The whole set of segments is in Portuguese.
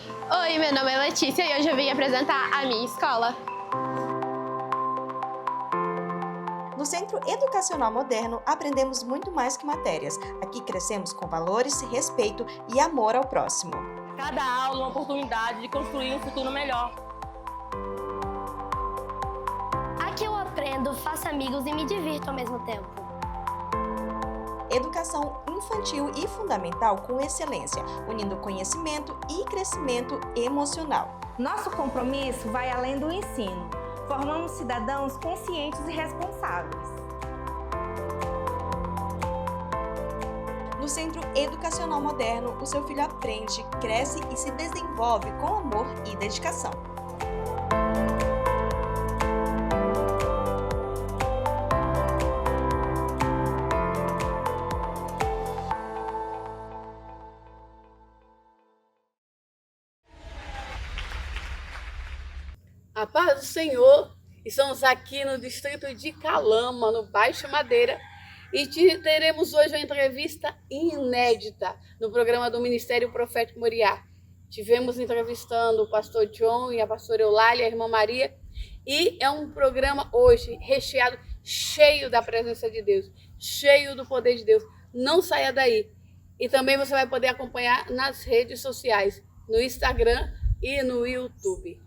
Oi, meu nome é Letícia e hoje eu vim apresentar a minha escola. No Centro Educacional Moderno, aprendemos muito mais que matérias. Aqui crescemos com valores, respeito e amor ao próximo. Cada aula é uma oportunidade de construir um futuro melhor. Aqui eu aprendo, faço amigos e me divirto ao mesmo tempo. Educação infantil e fundamental com excelência, unindo conhecimento e crescimento emocional. Nosso compromisso vai além do ensino. Formamos cidadãos conscientes e responsáveis. No Centro Educacional Moderno, o seu filho aprende, cresce e se desenvolve com amor e dedicação. A paz do Senhor, estamos aqui no distrito de Calama, no Baixo Madeira, e teremos hoje uma entrevista inédita no programa do Ministério Profético Moriá. Tivemos entrevistando o pastor John e a pastora Eulália, a irmã Maria, e é um programa hoje recheado, cheio da presença de Deus, cheio do poder de Deus. Não saia daí. E também você vai poder acompanhar nas redes sociais, no Instagram e no YouTube.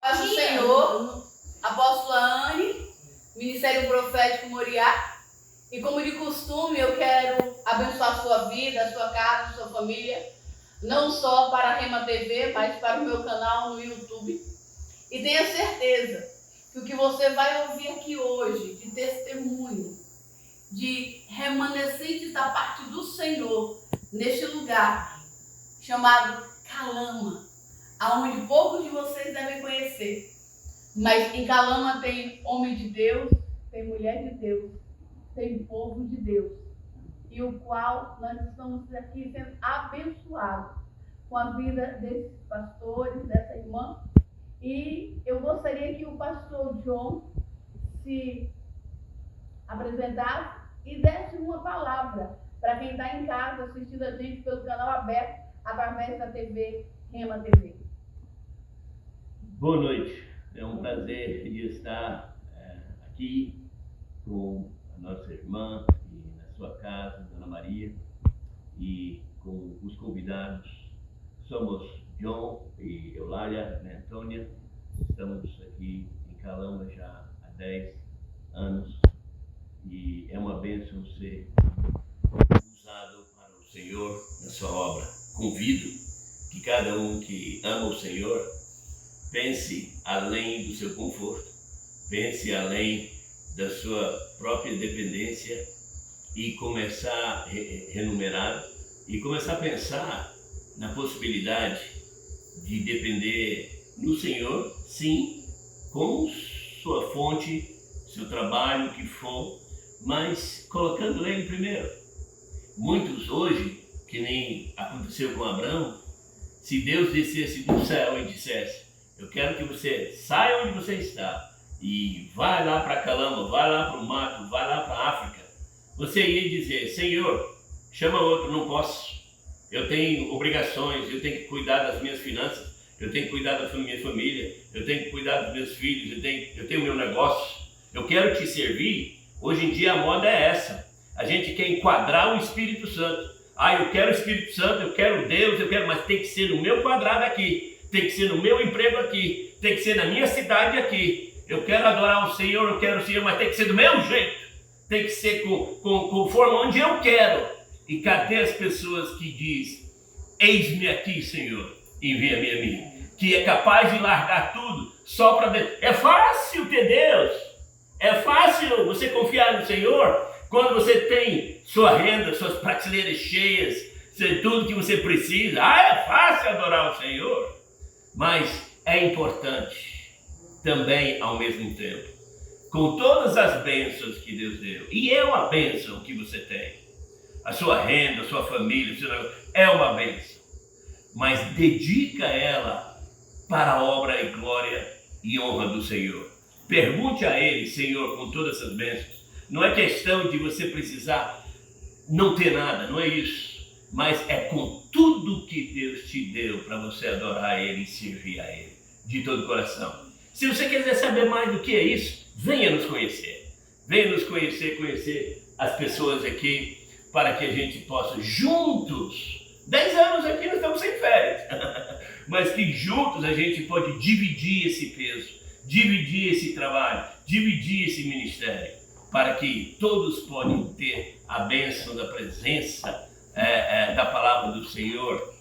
Paz do Senhor, apóstola Anne, Ministério Profético Moriá, e como de costume eu quero abençoar a sua vida, a sua casa, a sua família, não só para a Rema TV, mas para o meu canal no YouTube. E tenha certeza que o que você vai ouvir aqui hoje, de testemunho, de remanescentes da parte do Senhor, neste lugar chamado Calama, aonde poucos de vocês devem conhecer. Mas em Calama tem homem de Deus, tem mulher de Deus, tem povo de Deus, e o qual nós estamos aqui sendo abençoados com a vida desses pastores, dessa irmã. E eu gostaria que o pastor John se apresentasse e desse uma palavra para quem está em casa assistindo a gente pelo canal aberto através da TV Rema TV. Boa noite, é um prazer de estar aqui com a nossa irmã e na sua casa, Dona Maria, e com os convidados. Somos John e Eulália, né, Antônia. Estamos aqui em Calama já há 10 anos e é uma bênção ser usado para o Senhor na sua obra. Convido que cada um que ama o Senhor pense além do seu conforto, pense além da sua própria dependência e começar a renumerar e começar a pensar na possibilidade de depender no Senhor, sim, com sua fonte, seu trabalho, o que for, mas colocando Ele primeiro. Muitos hoje, que nem aconteceu com Abraão, se Deus descesse do céu e dissesse: eu quero que você saia onde você está e vai lá para Calama, vai lá para o mato, vai lá para a África. Você ia dizer: Senhor, chama outro, não posso. Eu tenho obrigações, eu tenho que cuidar das minhas finanças, eu tenho que cuidar da minha família, eu tenho que cuidar dos meus filhos, eu tenho meu negócio. Eu quero te servir. Hoje em dia a moda é essa. A gente quer enquadrar o Espírito Santo. Eu quero o Espírito Santo, eu quero Deus, mas tem que ser no meu quadrado aqui. Tem que ser no meu emprego aqui, tem que ser na minha cidade aqui. Eu quero adorar o Senhor, eu quero o Senhor, mas tem que ser do meu jeito. Tem que ser conforme onde eu quero. E cadê as pessoas que dizem: eis-me aqui, Senhor, envia-me a mim. Que é capaz de largar tudo só para Deus. É fácil ter Deus. É fácil você confiar no Senhor quando você tem sua renda, suas prateleiras cheias, tudo que você precisa. É fácil adorar o Senhor. Mas é importante também, ao mesmo tempo, com todas as bênçãos que Deus deu, e é uma bênção que você tem, a sua renda, a sua família, o seu negócio, é uma bênção, mas dedica ela para a obra e glória e honra do Senhor. Pergunte a Ele: Senhor, com todas essas bênçãos, não é questão de você precisar não ter nada, não é isso. mas é com tudo que Deus te deu para você adorar Ele e servir a Ele, de todo o coração. Se você quiser saber mais do que é isso, venha nos conhecer. Venha nos conhecer as pessoas aqui, para que a gente possa juntos, 10 anos aqui nós estamos sem férias, mas que juntos a gente pode dividir esse peso, dividir esse trabalho, dividir esse ministério, para que todos possam ter a bênção da presença da palavra do Senhor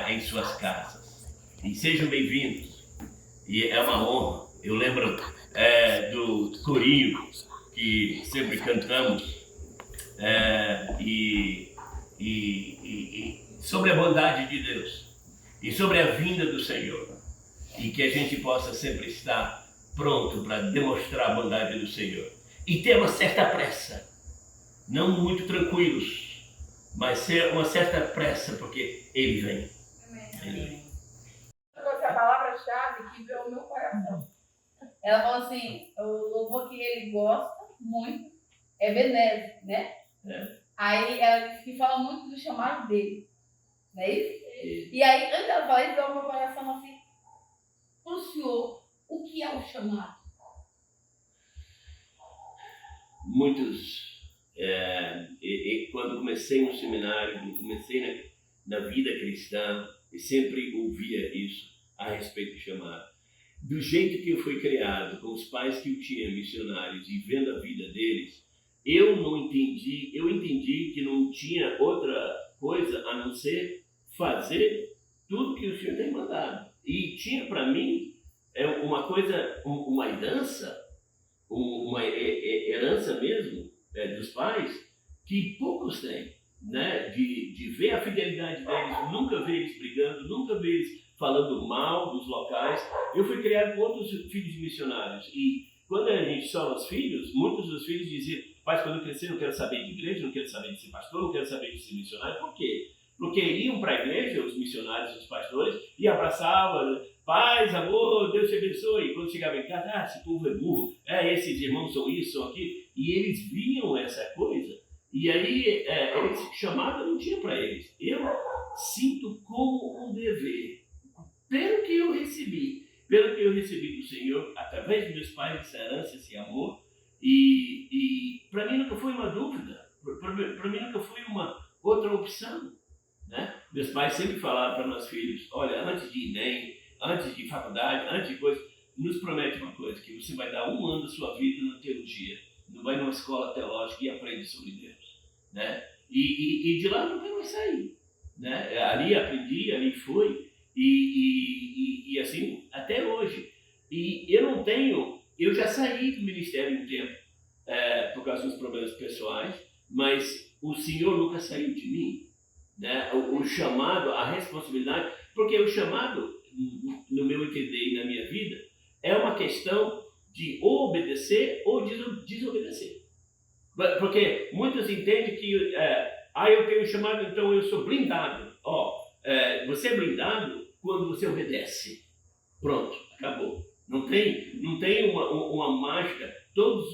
em suas casas. E sejam bem-vindos. E é uma honra. Eu lembro do corinho que sempre cantamos sobre a bondade de Deus e sobre a vinda do Senhor. E que a gente possa sempre estar pronto para demonstrar a bondade do Senhor. E ter uma certa pressa, não muito tranquilos, mas ter uma certa pressa, porque Ele vem. Ele vem. A palavra-chave que veio ao meu coração. Ela falou assim, o louvor que ele gosta muito é Ebenezer, né? Aí ela disse que fala muito do chamado dele, não é isso? E aí, antes dela falar isso, veio ao meu coração assim, para o senhor, o que é o chamado? Muitos, quando comecei no seminário, comecei na vida cristã, eu sempre ouvia isso a respeito do chamado. Do jeito que eu fui criado, com os pais que eu tinha, missionários, e vendo a vida deles, eu entendi que não tinha outra coisa a não ser fazer tudo que o Senhor tem mandado. E tinha para mim uma coisa, uma herança, uma herança mesmo dos pais, que poucos têm, né? De ver a fidelidade deles, nunca ver eles brigando, nunca ver eles falando mal dos locais. Eu fui criado com outros filhos de missionários, e quando a gente soma os filhos, muitos dos filhos diziam: pai, quando eu crescer não quero saber de igreja, não quero saber de ser pastor, não quero saber de ser missionário. Por quê? Porque iam para a igreja, os missionários, os pastores, e abraçavam: paz, amor, Deus te abençoe. E quando chegava em casa: esse povo é burro, esses irmãos são isso, são aquilo. E eles viam essa coisa, e aí chamada não tinha para eles. Eu sinto como um dever, pelo que eu recebi do Senhor, através dos meus pais, essa herança, esse amor, e para mim nunca foi uma dúvida, para mim nunca foi uma outra opção, né? Meus pais sempre falaram para nós filhos: olha, antes de INEM, antes de faculdade, antes de coisa, nos promete uma coisa, que você vai dar 1 ano da sua vida na teologia, não vai numa escola teológica e aprende sobre Deus, né? E de lá nunca mais saí, né? Ali aprendi, ali fui, e assim, até hoje. E eu já saí do ministério um tempo, por causa dos problemas pessoais, mas o Senhor nunca saiu de mim, né? O chamado, a responsabilidade, porque o chamado, no meu entender e na minha vida, é uma questão de ou obedecer ou desobedecer. Porque muitos entendem que eu tenho chamado, então eu sou blindado. Você é blindado quando você obedece. Pronto, acabou. Não tem uma mágica. Todos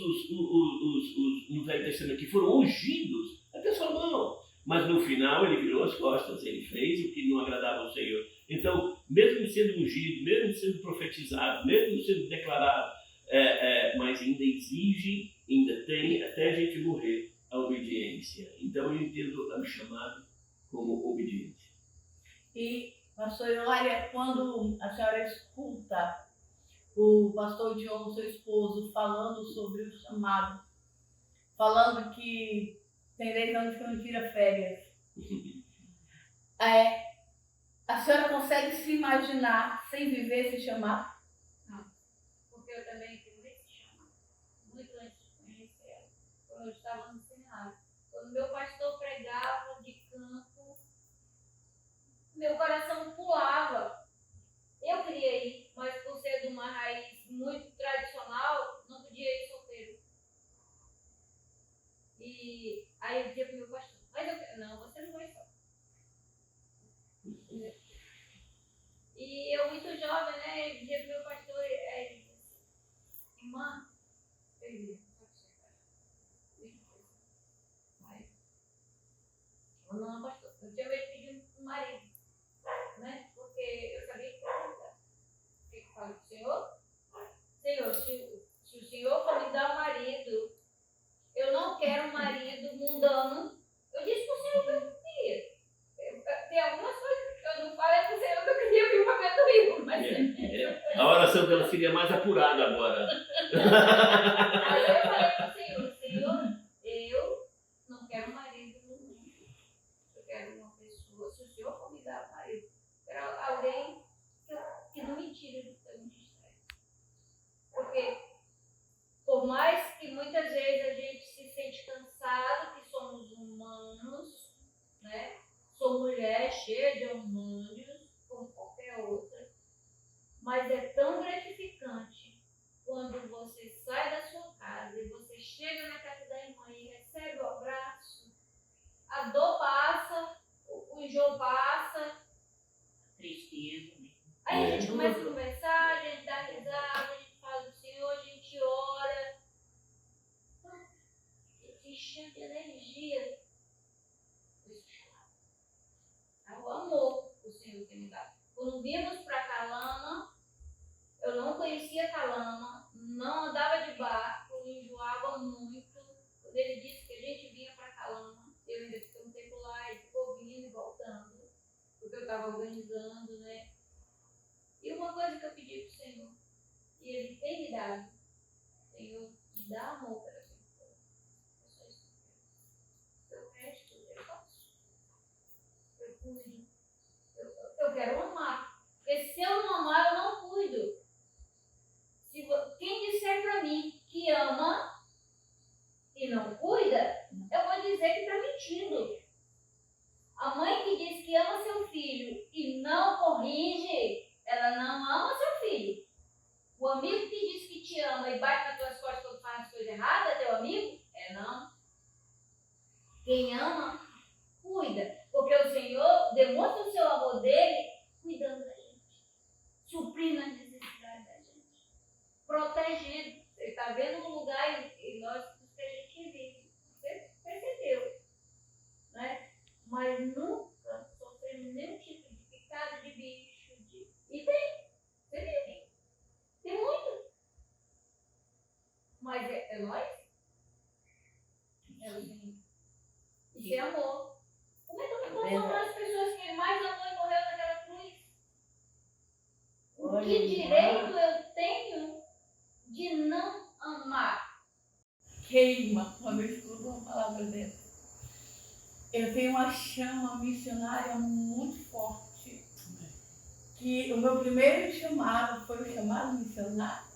no Velho Testamento que foram ungidos, a pessoa não. Mas no final ele virou as costas, ele fez o que não agradava ao Senhor. Então, mesmo sendo ungido, mesmo sendo profetizado, mesmo sendo declarado, mas ainda exige, ainda tem, até a gente morrer, a obediência. Então eu entendo o chamado como obediência. E, pastor Eulália, quando a senhora escuta o pastor John, seu esposo, falando sobre o chamado, falando que tem 10 anos que não tira férias, a senhora consegue se imaginar sem viver esse chamado? Não, porque eu também tive esse chamado, muito antes de conhecer, quando eu estava no seminário. Quando meu pastor pregava de canto, meu coração pulava. Eu queria ir, mas por ser de uma raiz muito tradicional, não podia ir solteiro. E aí eu dizia para o meu pastor: mas não, você não vai só. E eu muito jovem, né, eu dizia para o meu pastor, irmã, eu dizia: não, pastor, coração dela seria mais apurado agora. Aí eu falei para o Senhor, eu não quero marido no mundo. Eu quero uma pessoa, se o Senhor for me dar marido, eu quero alguém que não me tire do teu ministério. Porque, por mais que muitas vezes a gente se sente cansado, que somos humanos, né? Sou mulher cheia de hormônios, como qualquer outra, mas é tão gratificante quando você sai da sua casa e você chega na casa da irmã e recebe o abraço, a dor passa, o enjoo passa, Tristeza. aí a gente começa a conversar, a gente dá risada, a gente fala do Senhor, a gente ora, se enchendo de energia. É o amor que o Senhor tem me dado. Quando vimos para Calama, eu não conhecia Calama, não andava de barco, enjoava muito. Quando ele disse que a gente vinha para Calama, eu ainda fiquei um tempo lá e ficou vindo e voltando, porque eu estava organizando, né? E uma coisa que eu pedi para o Senhor, e Ele tem me dado, Senhor, me dá amor para aquele povo. Eu só isso que eu quero. Seu resto eu faço. Eu cuido. Eu quero amar. Porque se eu não amar, eu não cuido. Quem disser para mim que ama e não cuida, eu vou dizer que está mentindo. A mãe que diz que ama seu filho e não corrige, ela não ama seu filho. O amigo que diz que te ama e bate nas tuas costas quando faz as coisas erradas, é teu amigo? É não. Quem ama, cuida. Porque o Senhor demonstra o seu amor dele cuidando da gente, suprindo as necessidades da gente, protegendo. Ele está vendo um lugar e nós que a gente vive. Você percebeu, né? Mas nunca sofremos nenhum tipo de picada de bicho. E tem, você viu? Tem muito. Mas é nós? É o Senhor. Isso é amor. Como é que eu me conformo as pessoas que ele mais amou e morreu naquela cruz? Que direito eu tenho de não amar? Queima quando eu escuto uma palavra dessa. Eu tenho uma chama missionária muito forte. Que o meu primeiro chamado foi o chamado missionário.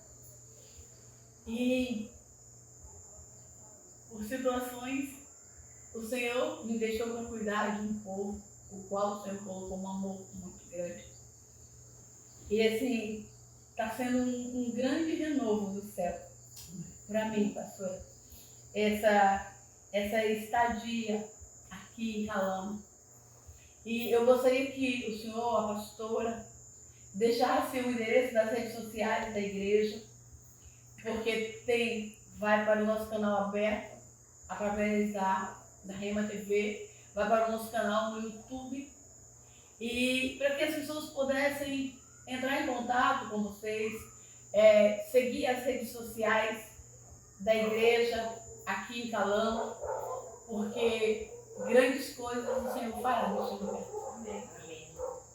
E por situações, o Senhor me deixou para cuidar de um povo, o qual o Senhor colocou um amor muito grande. E assim, está sendo um grande renovo do céu para mim, pastora. Essa estadia aqui em Calama. E eu gostaria que o senhor, a pastora, deixasse o endereço das redes sociais da igreja, porque vai para o nosso canal aberto, através da Rema TV, vai para o nosso canal no YouTube, e para que as pessoas pudessem entrar em contato com vocês, seguir as redes sociais da igreja aqui em Calama, porque grandes coisas o Senhor fará neste lugar. Amém.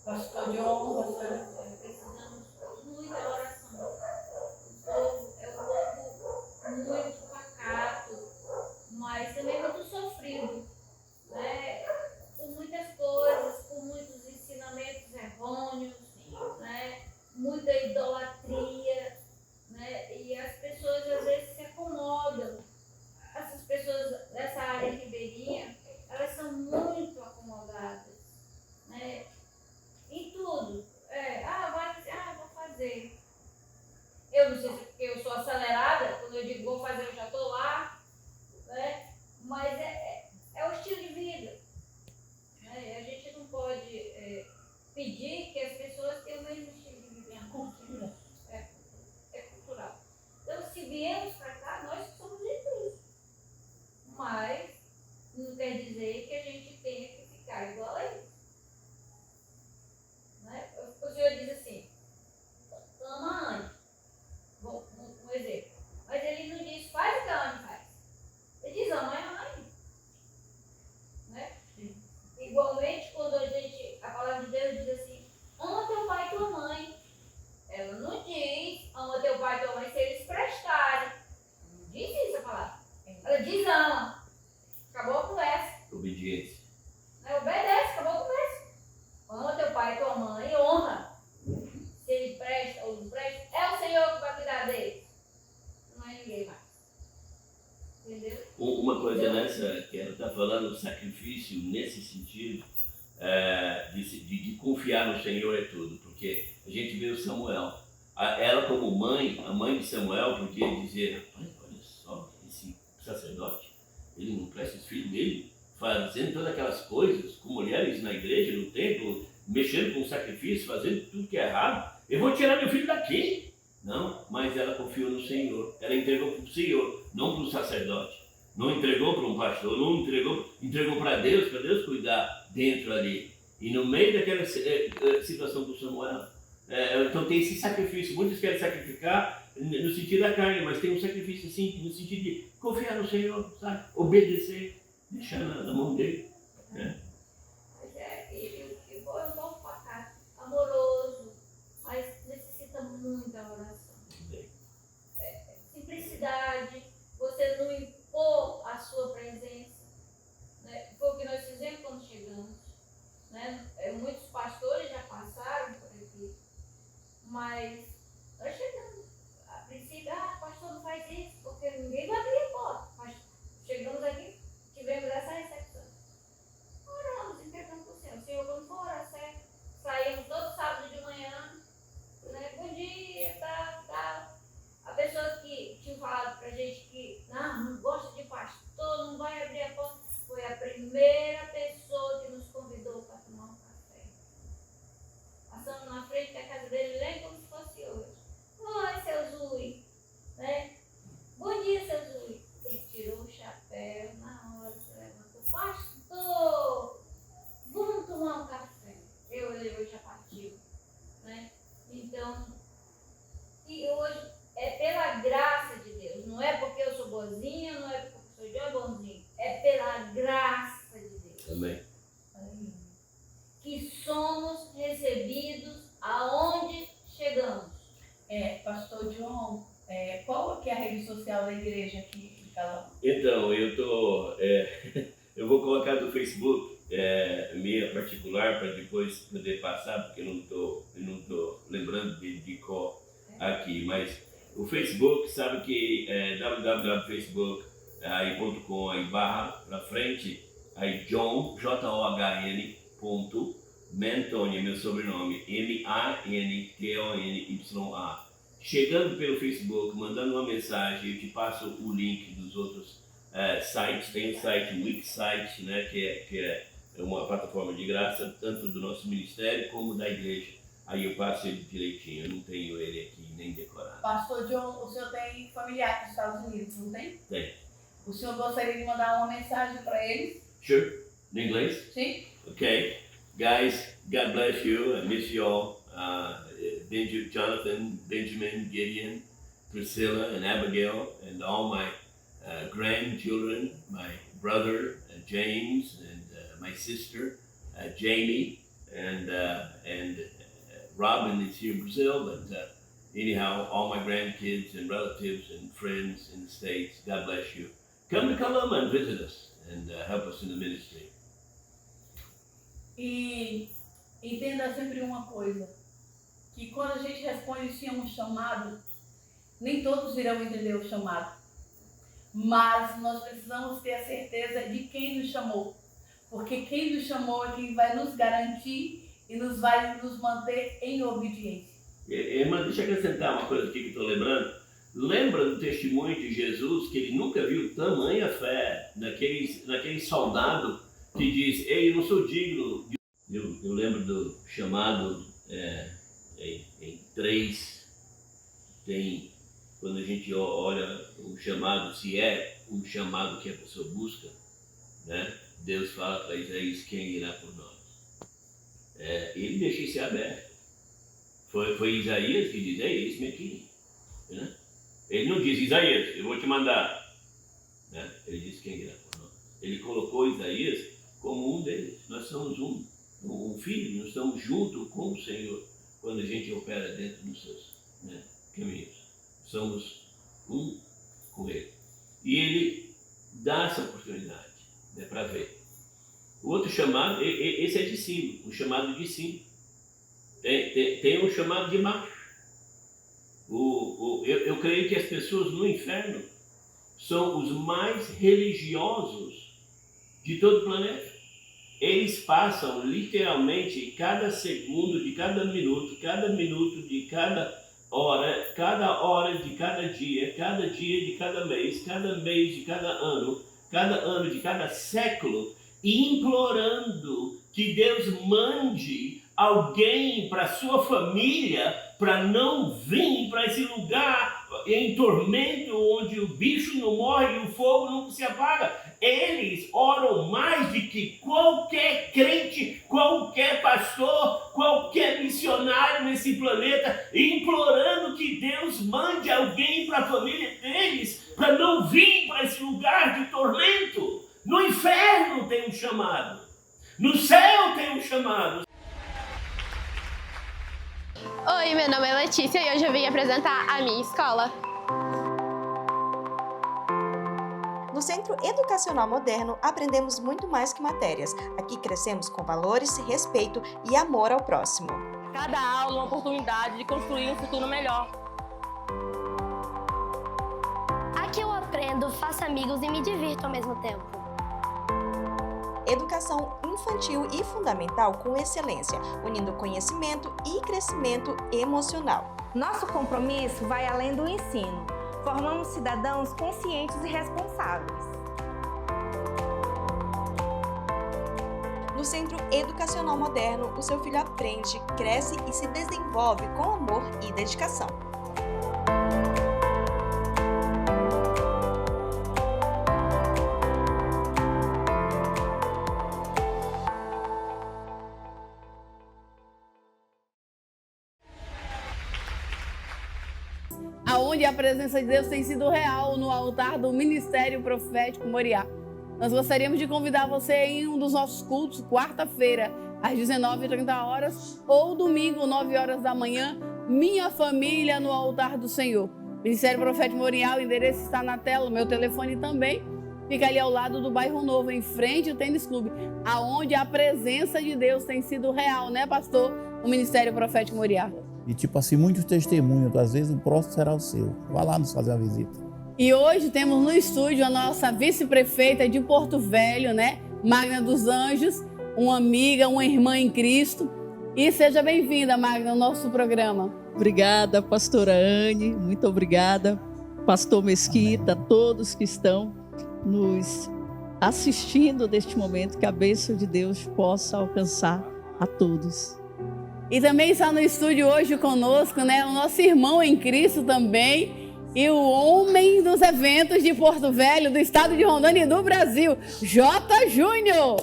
Pastor John, pastora. Precisamos muita oração. O povo é um povo muito pacato, mas também muito sofrido, né? Com muitas coisas, com muitos ensinamentos errôneos, né? Muita idolatria, né? E as pessoas às vezes se acomodam. Essas pessoas dessa área ribeirinha, elas são muito acomodadas. do sacrifício nesse sentido, de confiar no Senhor é tudo, porque a gente vê o Samuel. Ela como mãe, a mãe de Samuel, podia dizer, olha só, esse sacerdote, ele não presta os filhos dele, fazendo todas aquelas coisas com mulheres na igreja, no templo, mexendo com sacrifício, fazendo tudo que é errado, eu vou tirar meu filho daqui. Não, mas ela confiou no Senhor, ela entregou para o Senhor, não para o sacerdote, não entregou para um pastor, não entregou para Deus cuidar dentro ali. E no meio daquela situação com Samuel, então tem esse sacrifício. Muitos querem sacrificar no sentido da carne, mas tem um sacrifício assim, no sentido de confiar no Senhor, sabe? Obedecer, deixar na mão dele. Mas ele é um bom pacato, amoroso, mas necessita muita oração. Simplicidade, você não impor a sua presença, né? Foi o que nós fizemos quando chegamos, né? Muitos pastores já passaram por aqui, mas nós chegamos. A princípio, pastor não faz isso, porque ninguém vai abrir a porta. Mas chegamos aqui, tivemos essa recepção. Oramos, entregamos para o Senhor. Senhor, vamos for orar, certo? Saímos todo sábado de manhã, né? Bom dia, tá. A pessoa que tinha falado pra gente que não gosta de pastor, não vai abrir a porta, foi a primeira pessoa que nos convidou para tomar um café. Passamos na frente da casa dele, lembra como se fosse hoje. Oi, seu Zui, né? Bom dia, seu Zui. Ele tirou o chapéu, na hora se levantou. Pastor, vamos tomar um café. Eu olhei, já partiu, né? Então, e hoje é pela graça de Deus, não é porque eu sou boazinha, não é porque eu sou John bonzinho, é pela graça de Deus. Amém. Que somos recebidos aonde chegamos. Pastor John, qual que é a rede social da igreja aqui em Calama? Então, eu vou colocar do Facebook, minha particular, para depois poder passar, porque eu não tô lembrando de qual aqui, mas o Facebook, sabe que é www.facebook.com, aí barra pra frente, aí John, John, ponto, Mantony, meu sobrenome, Mantonyya. Chegando pelo Facebook, mandando uma mensagem, eu te passo o link dos outros sites. Tem o site Wixsite, né, que é uma plataforma de graça, tanto do nosso ministério como da igreja. Aí eu passo ele direitinho, eu não tenho ele aqui nem decorado. Pastor John, o senhor tem familiar nos Estados Unidos, não tem? Tem. O senhor gostaria de mandar uma mensagem para eles? Sure. In English? Sim. Okay. Guys, God bless you. I miss you all. Jonathan, Benjamin, Gideon, Priscilla, and Abigail, and all my grandchildren, my brother, James, and my sister, Jamie, and Robin is here in Brazil, but anyhow, all my grandkids and relatives and friends in the States, God bless you. Come to Calama and visit us and help us in the ministry. E entenda sempre uma coisa, que quando a gente responde sim a um chamado, nem todos irão entender o chamado, mas nós precisamos ter a certeza de quem nos chamou, porque quem nos chamou é quem vai nos garantir e vai nos manter em obediência. Irmã, deixa eu acrescentar uma coisa aqui que estou lembrando. Lembra do testemunho de Jesus, que ele nunca viu tamanha fé naquele soldado que diz, ei, eu não sou digno. Eu lembro do chamado em 3, tem, quando a gente olha o chamado, se é um chamado que a pessoa busca, né? Deus fala para Isaías, quem irá por nós? Ele deixa isso aberto. Foi Isaías que diz, eis-me aqui. Né? Ele não diz, Isaías, eu vou te mandar. Né? Ele diz, quem irá por nós? Ele colocou Isaías como um deles. Nós somos um filho, nós estamos junto com o Senhor quando a gente opera dentro dos seus caminhos. Somos um com Ele. E Ele dá essa oportunidade, né, para ver. O outro chamado, esse é de cima, o chamado de cima. Tem um chamado de baixo. Eu creio que as pessoas no inferno são os mais religiosos de todo o planeta. Eles passam literalmente cada segundo de cada minuto de cada hora de cada dia de cada mês de cada ano de cada século, implorando que Deus mande alguém para sua família para não vir para esse lugar em tormento onde o bicho não morre e o fogo não se apaga. Eles oram mais do que qualquer crente, qualquer pastor, qualquer missionário nesse planeta, implorando que Deus mande alguém para a família deles para não vir para esse lugar de tormento. No inferno tem um chamado, no céu tem um chamado. Oi, meu nome é Letícia e hoje eu vim apresentar a minha escola. No Centro Educacional Moderno, aprendemos muito mais que matérias. Aqui crescemos com valores, respeito e amor ao próximo. Cada aula é uma oportunidade de construir um futuro melhor. Aqui eu aprendo, faço amigos e me divirto ao mesmo tempo. Educação infantil e fundamental com excelência, unindo conhecimento e crescimento emocional. Nosso compromisso vai além do ensino. Formamos cidadãos conscientes e responsáveis. No Centro Educacional Moderno, o seu filho aprende, cresce e se desenvolve com amor e dedicação. Aonde a presença de Deus tem sido real no altar do Ministério Profético Moriá. Nós gostaríamos de convidar você em um dos nossos cultos, quarta-feira, às 19h30 ou domingo, 9h da manhã, Minha Família no Altar do Senhor. Ministério Profético Moriá, o endereço está na tela, o meu telefone também. Fica ali ao lado do Bairro Novo, em frente ao Tênis Clube, aonde a presença de Deus tem sido real, né, pastor? O Ministério Profético Moriá. E tipo assim, muitos testemunhos, às vezes o próximo será o seu. Vá lá nos fazer uma visita. E hoje temos no estúdio a nossa vice-prefeita de Porto Velho, né? Magna dos Anjos, uma amiga, uma irmã em Cristo. E seja bem-vinda, Magna, ao nosso programa. Obrigada, pastora Anne, muito obrigada, pastor Mesquita, todos que estão nos assistindo neste momento, que a bênção de Deus possa alcançar a todos. E também está no estúdio hoje conosco, né, o nosso irmão em Cristo também, e o homem dos eventos de Porto Velho, do estado de Rondônia e do Brasil, J. Júnior.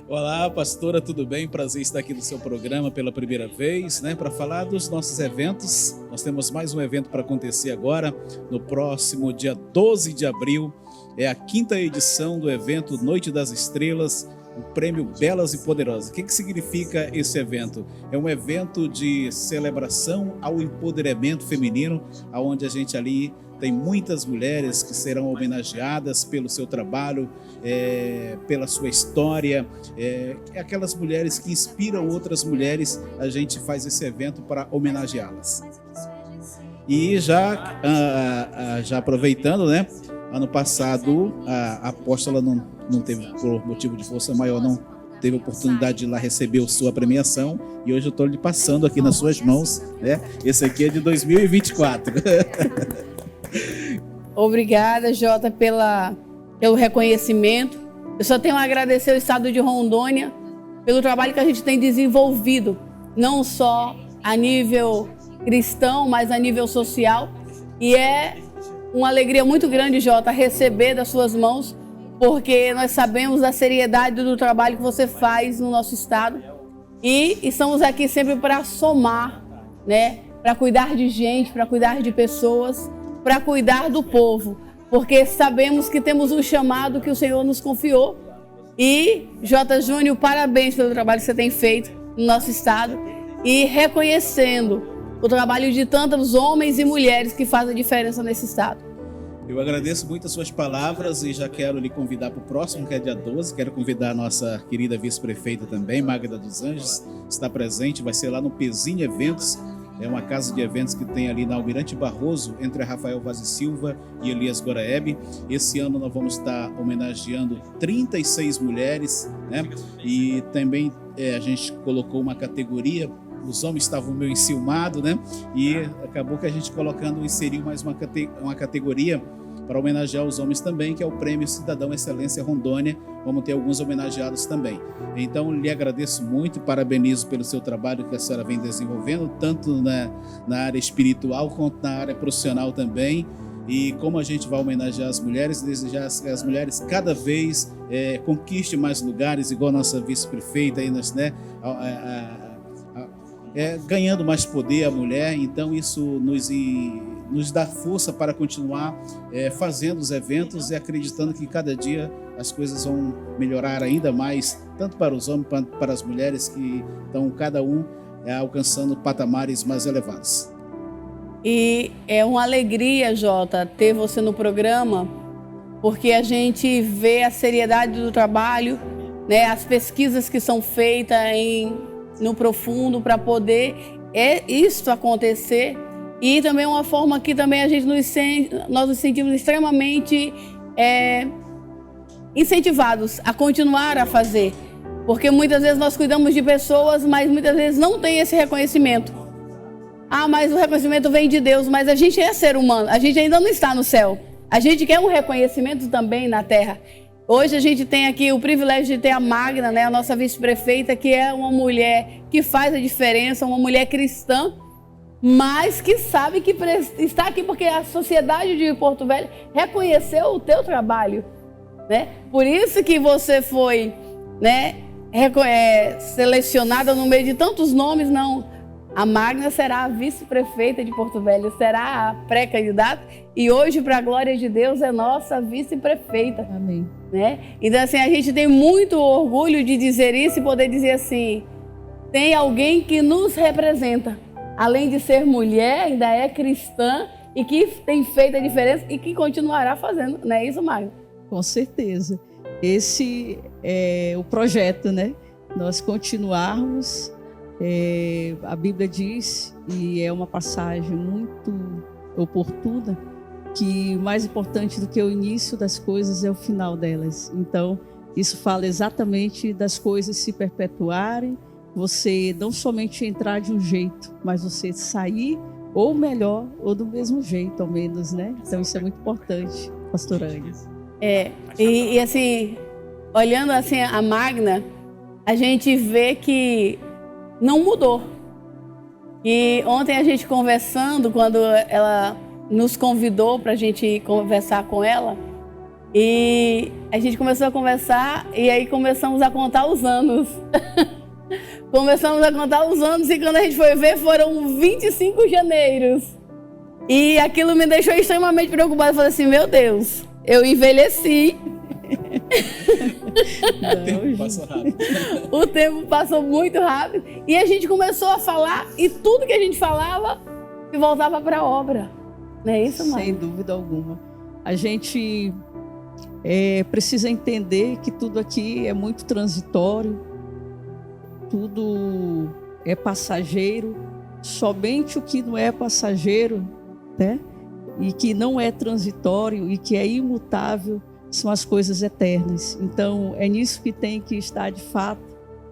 Olá, pastora, tudo bem? Prazer estar aqui no seu programa pela primeira vez, né, para falar dos nossos eventos. Nós temos mais um evento para acontecer agora, no próximo dia 12 de abril, é a 5ª edição do evento Noite das Estrelas, o prêmio Belas e Poderosas. O que significa esse evento? É um evento de celebração ao empoderamento feminino, onde a gente ali tem muitas mulheres que serão homenageadas pelo seu trabalho, pela sua história, aquelas mulheres que inspiram outras mulheres. A gente faz esse evento para homenageá-las. E já aproveitando, né? Ano passado, a apóstola não teve, por motivo de força maior, não teve oportunidade de ir lá receber a sua premiação. E hoje eu estou lhe passando aqui nas suas mãos, né? Esse aqui é de 2024. Obrigada, Jota, pelo reconhecimento. Eu só tenho a agradecer ao estado de Rondônia pelo trabalho que a gente tem desenvolvido, não só a nível cristão, mas a nível social. E é uma alegria muito grande, Jota, receber das suas mãos, porque nós sabemos da seriedade do trabalho que você faz no nosso estado e estamos aqui sempre para somar, né? Para cuidar de gente, para cuidar de pessoas, para cuidar do povo, porque sabemos que temos um chamado que o Senhor nos confiou. E, J. Júnior, parabéns pelo trabalho que você tem feito no nosso estado e reconhecendo o trabalho de tantos homens e mulheres que fazem a diferença nesse estado. Eu agradeço muito as suas palavras e já quero lhe convidar para o próximo, que é dia 12. Quero convidar a nossa querida vice-prefeita também, Magda dos Anjos, está presente, vai ser lá no Pezinho Eventos, É uma casa de eventos que tem ali na Almirante Barroso, entre Rafael Vaz e Silva e Elias Goraeb. Esse ano nós vamos estar homenageando 36 mulheres, né? E também a gente colocou uma categoria. Os homens estavam meio enciumados, né? E acabou que a gente inseriu mais uma categoria para homenagear os homens também, que é o Prêmio Cidadão Excelência Rondônia. Vamos ter alguns homenageados também. Então, lhe agradeço muito e parabenizo pelo seu trabalho que a senhora vem desenvolvendo, tanto na área espiritual quanto na área profissional também. E como a gente vai homenagear as mulheres, desejar que as mulheres cada vez conquistem mais lugares, igual a nossa vice-prefeita, aí, né? Ganhando mais poder a mulher. Então, isso nos dá força para continuar fazendo os eventos e acreditando que cada dia as coisas vão melhorar ainda mais, tanto para os homens quanto para as mulheres, que estão cada um alcançando patamares mais elevados. E é uma alegria, Jota, ter você no programa, porque a gente vê a seriedade do trabalho, né, as pesquisas que são feitas no profundo para poder isso acontecer. E também uma forma que também nós nos sentimos extremamente incentivados a continuar a fazer. Porque muitas vezes nós cuidamos de pessoas, mas muitas vezes não tem esse reconhecimento. Mas o reconhecimento vem de Deus, mas a gente é ser humano, a gente ainda não está no céu. A gente quer um reconhecimento também na terra. Hoje a gente tem aqui o privilégio de ter a Magna, né, a nossa vice-prefeita, que é uma mulher que faz a diferença, uma mulher cristã, mas que sabe que está aqui porque a sociedade de Porto Velho reconheceu o teu trabalho, né? Por isso que você foi, né, selecionada no meio de tantos nomes. Não, a Magna será a vice-prefeita de Porto Velho, será a pré-candidata e hoje, para a glória de Deus, é nossa vice-prefeita. Amém. Né? Então, assim, a gente tem muito orgulho de dizer isso e poder dizer assim, tem alguém que nos representa. Além de ser mulher, ainda é cristã e que tem feito a diferença e que continuará fazendo, não é isso, Magna? Com certeza. Esse é o projeto, né? Nós continuarmos, a Bíblia diz, e é uma passagem muito oportuna, que mais importante do que o início das coisas é o final delas. Então, isso fala exatamente das coisas se perpetuarem, você não somente entrar de um jeito, mas você sair ou melhor, ou do mesmo jeito, ao menos, né? Então isso é muito importante, pastora Anne. E assim, olhando assim a Magna, a gente vê que não mudou. E ontem a gente conversando, quando ela nos convidou para a gente conversar com ela, e a gente começou a conversar e aí começamos a contar os anos. Começamos a contar os anos e quando a gente foi ver, foram 25 janeiros. E aquilo me deixou extremamente preocupada. Eu falei assim, meu Deus, eu envelheci. O tempo passou rápido. O tempo passou muito rápido. E a gente começou a falar e tudo que a gente falava voltava para a obra. Não é isso, Mãe? Sem dúvida alguma. A gente precisa entender que tudo aqui é muito transitório. Tudo é passageiro, somente o que não é passageiro, né? E que não é transitório e que é imutável são as coisas eternas. Então é nisso que tem que estar de fato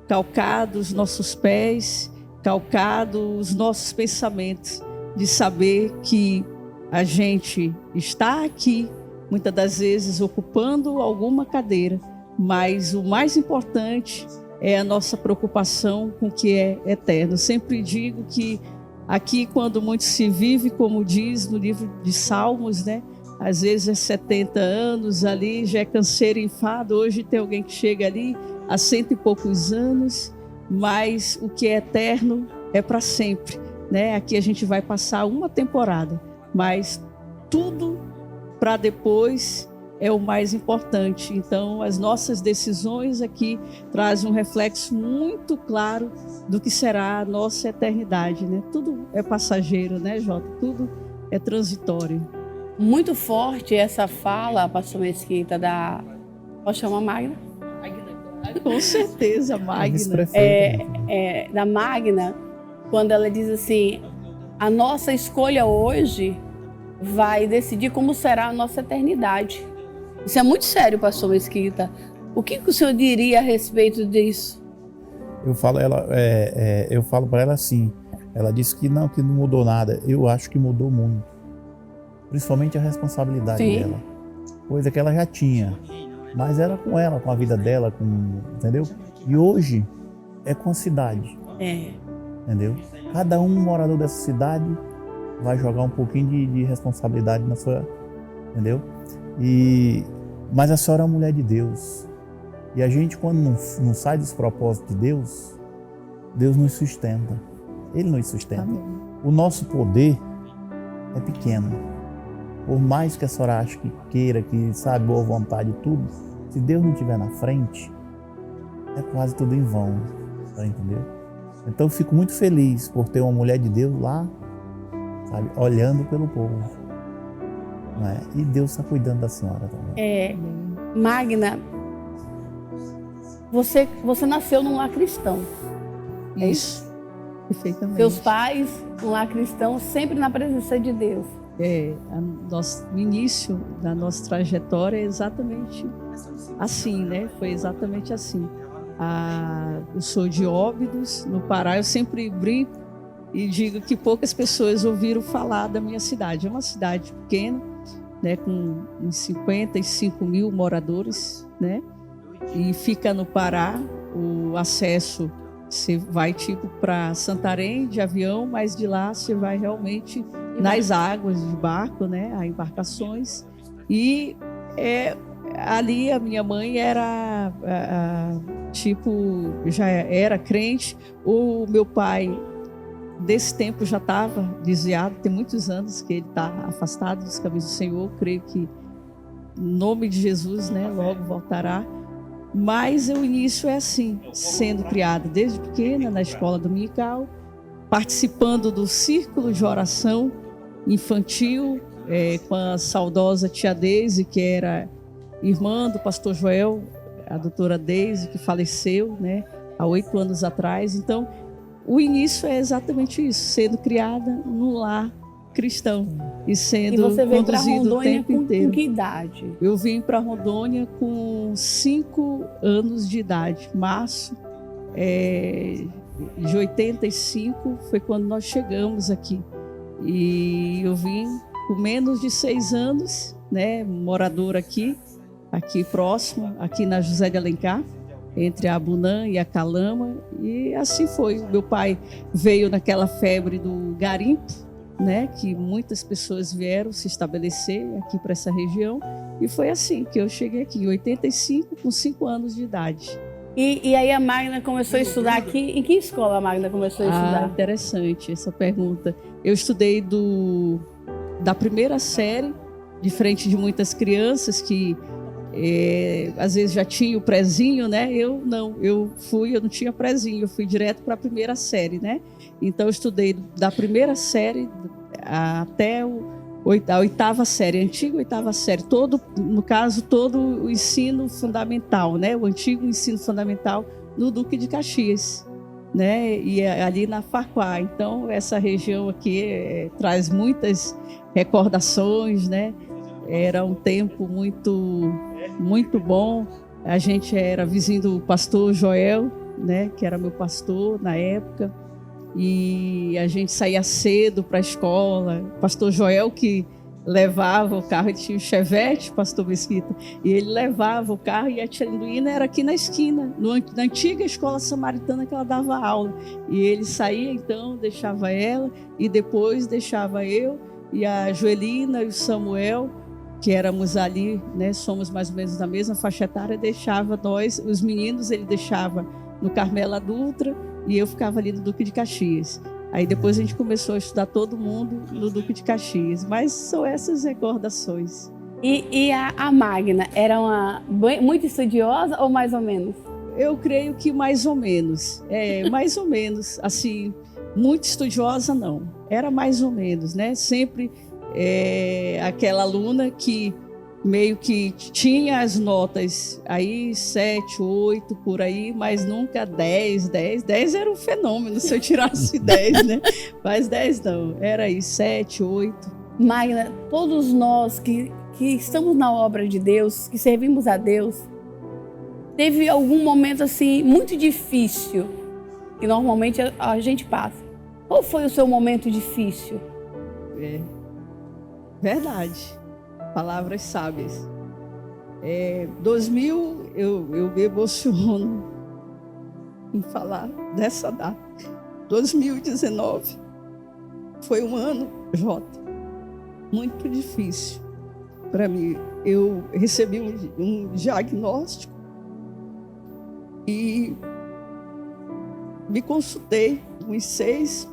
calcados os nossos pés, calcados os nossos pensamentos, de saber que a gente está aqui, muitas das vezes ocupando alguma cadeira, mas o mais importante é a nossa preocupação com o que é eterno. Eu sempre digo que aqui, quando muito se vive, como diz no livro de Salmos, né? Às vezes é 70 anos, ali já é canseiro e enfado. Hoje tem alguém que chega ali há 100 e poucos anos, mas o que é eterno é para sempre, né? Aqui a gente vai passar uma temporada, mas tudo para depois é o mais importante. Então, as nossas decisões aqui trazem um reflexo muito claro do que será a nossa eternidade, né? Tudo é passageiro, né, Jota? Tudo é transitório. Muito forte essa fala, pastor Mesquita, pode chamar Magna? Com certeza, Magna. Da Magna, quando ela diz assim, A nossa escolha hoje vai decidir como será a nossa eternidade. Isso é muito sério, pastor Mesquita. O que o senhor diria a respeito disso? Eu falo para ela assim, ela disse que não mudou nada. Eu acho que mudou muito. Principalmente a responsabilidade dela. Coisa que ela já tinha. Mas era com ela, com a vida dela, entendeu? E hoje é com a cidade. Entendeu? Cada um morador dessa cidade vai jogar um pouquinho de responsabilidade na sua... Entendeu? Mas a senhora é uma mulher de Deus. E a gente, quando não sai dos propósitos de Deus, Deus nos sustenta. Ele nos sustenta. Amém. O nosso poder é pequeno. Por mais que a senhora ache que queira, que sabe, boa vontade e tudo, se Deus não estiver na frente, é quase tudo em vão. Tá, entendeu? Então eu fico muito feliz por ter uma mulher de Deus lá, sabe, olhando pelo povo. Não é? E Deus está cuidando da senhora também. Magna, você nasceu num lar cristão. É isso? Perfeitamente. Seus pais, um lar cristão, sempre na presença de Deus. O início da nossa trajetória é exatamente assim, né? Foi exatamente assim. Eu sou de Óbidos, no Pará. Eu sempre brinco e digo que poucas pessoas ouviram falar da minha cidade. É uma cidade pequena, né, com uns 55 mil moradores, né? E fica no Pará. O acesso, você vai tipo para Santarém de avião, mas de lá você vai realmente nas águas de barco, né? Há embarcações. E ali a minha mãe era já era crente. O meu pai desse tempo já estava desviado, tem muitos anos que ele está afastado dos caminhos do Senhor. Creio que em nome de Jesus, né, logo voltará. Mas o início é assim, sendo criada desde pequena na escola dominical, participando do círculo de oração infantil, com a saudosa tia Deise, que era irmã do pastor Joel, a doutora Deise, que faleceu, né, há 8 anos atrás. Então, o início é exatamente isso, sendo criada num lar cristão e sendo conduzido o tempo inteiro. Com que idade? Eu vim para Rondônia com 5 anos de idade. Março de 85 foi quando nós chegamos aqui. E eu vim com menos de 6 anos, né, moradora aqui próximo, aqui na José de Alencar, entre a Abunã e a Calama. E assim foi. Meu pai veio naquela febre do garimpo, né, que muitas pessoas vieram se estabelecer aqui para essa região. E foi assim que eu cheguei aqui, em 85, com 5 anos de idade. E aí a Magna começou a estudar aqui. Em que escola a Magna começou a estudar? Interessante essa pergunta. Eu estudei da primeira série, diferente de muitas crianças que às vezes já tinha o prézinho, né? Eu não tinha prézinho, eu fui direto para a primeira série, né? Então eu estudei da primeira série até a 8ª série, a antiga 8ª série, todo o ensino fundamental, né? O antigo ensino fundamental no Duque de Caxias, né? E ali na Farquhar. Então essa região aqui traz muitas recordações, né? Era um tempo muito bom. A gente era vizinho do pastor Joel, né, que era meu pastor na época, e a gente saía cedo para a escola. O pastor Joel que levava o carro, ele tinha um Chevette, pastor Mesquita, e ele levava o carro, e a tia Linduína era aqui na esquina, na antiga escola samaritana que ela dava aula. E ele saía, então, deixava ela, e depois deixava eu e a Joelina e o Samuel, que éramos ali, né, somos mais ou menos da mesma faixa etária, deixava nós, os meninos, ele deixava no Carmela Dutra e eu ficava ali no Duque de Caxias. Aí depois a gente começou a estudar todo mundo no Duque de Caxias, mas são essas recordações. E a Magna era muito estudiosa ou mais ou menos? Eu creio que mais ou menos, mais ou menos, assim, muito estudiosa não, era mais ou menos, né, sempre aquela aluna que meio que tinha as notas aí 7, 8 por aí, mas nunca 10. 10 era um fenômeno se eu tirasse 10, né? Mas 10 não, era aí 7, 8. Mayra, todos nós que estamos na obra de Deus, que servimos a Deus, teve algum momento assim muito difícil que normalmente a gente passa. Qual foi o seu momento difícil? Verdade. Palavras sábias. 2000, eu me emociono em falar dessa data. 2019 foi um ano, Jota, muito difícil para mim. Eu recebi um diagnóstico e me consultei com os 6